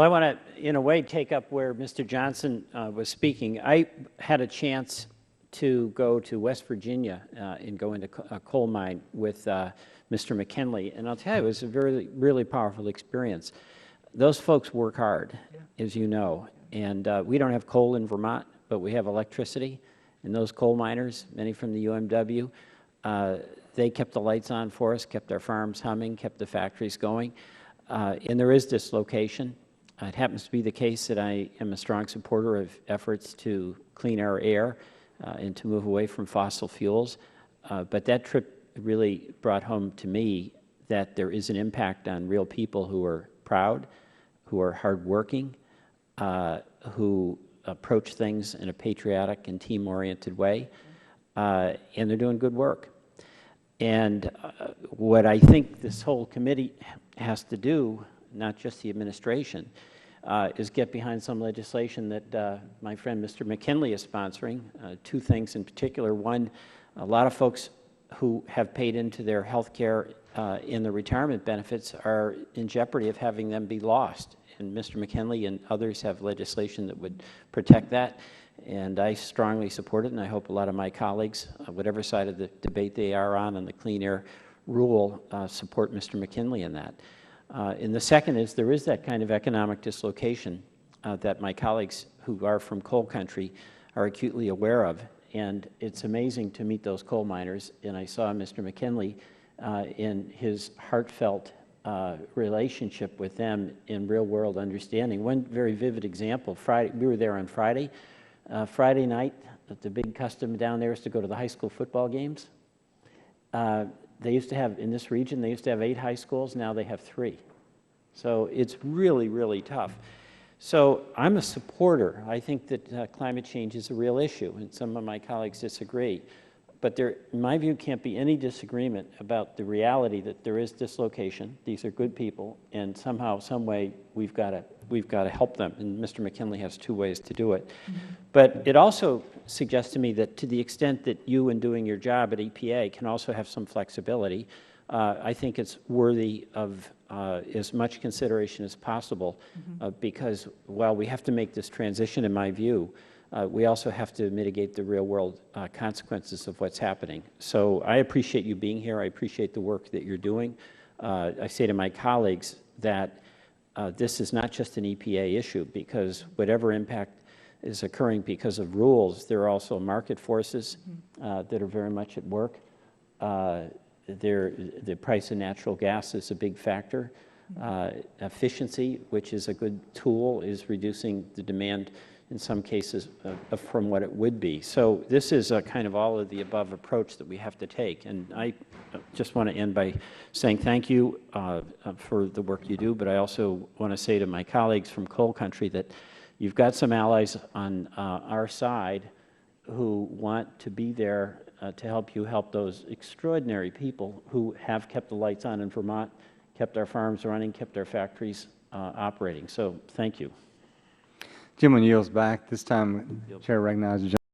I want to, in a way, take up where Mr. Johnson was speaking. I had a chance to go to West Virginia and go into a coal mine with Mr. McKinley, and I'll tell you, it was a really powerful experience. Those folks work hard, as you know, and we don't have coal in Vermont, but we have electricity, and those coal miners, many from the UMW, they kept the lights on for us, kept our farms humming, kept the factories going, and there is dislocation. It happens to be the case that I am a strong supporter of efforts to clean our air and to move away from fossil fuels. But that trip really brought home to me that there is an impact on real people who are proud, who are hardworking, who approach things in a patriotic and team-oriented way, and they're doing good work. And what I think this whole committee has to do, not just the administration, is get behind some legislation that my friend Mr. McKinley is sponsoring. Two things in particular. One, a lot of folks who have paid into their health care in the retirement benefits are in jeopardy of having them be lost. And Mr. McKinley and others have legislation that would protect that. And I strongly support it, and I hope a lot of my colleagues, whatever side of the debate they are on the Clean Air Rule, support Mr. McKinley in that. And the second is there is that kind of economic dislocation that my colleagues who are from coal country are acutely aware of. And it's amazing to meet those coal miners. And I saw Mr. McKinley in his heartfelt relationship with them in real-world understanding. One very vivid example, we were there on Friday. Friday night, the big custom down there is to go to the high school football games. They used to have, in this region, they used to have 8 high schools. Now they have 3. So it's really tough. So I'm a supporter. I think that climate change is a real issue, and some of my colleagues disagree. But there, in my view, can't be any disagreement about the reality that there is dislocation. These are good people, and somehow, some way, we've got to help them. And Mr. McKinley has 2 ways to do it. Mm-hmm. But it also suggests to me that to the extent that you, in doing your job at EPA, can also have some flexibility, I think it's worthy of as much consideration as possible, because while we have to make this transition, in my view, we also have to mitigate the real-world consequences of what's happening. So I appreciate you being here. I appreciate the work that you're doing. I say to my colleagues that this is not just an EPA issue, because whatever impact is occurring because of rules, there are also market forces that are very much at work. The price of natural gas is a big factor. Efficiency, which is a good tool, is reducing the demand in some cases from what it would be. So this is a kind of all of the above approach that we have to take. And I just want to end by saying thank you for the work you do, but I also want to say to my colleagues from coal country that you've got some allies on our side who want to be there to help you help those extraordinary people who have kept the lights on in Vermont, kept our farms running, kept our factories operating. So thank you. Jim yields back. This time, Chair recognizes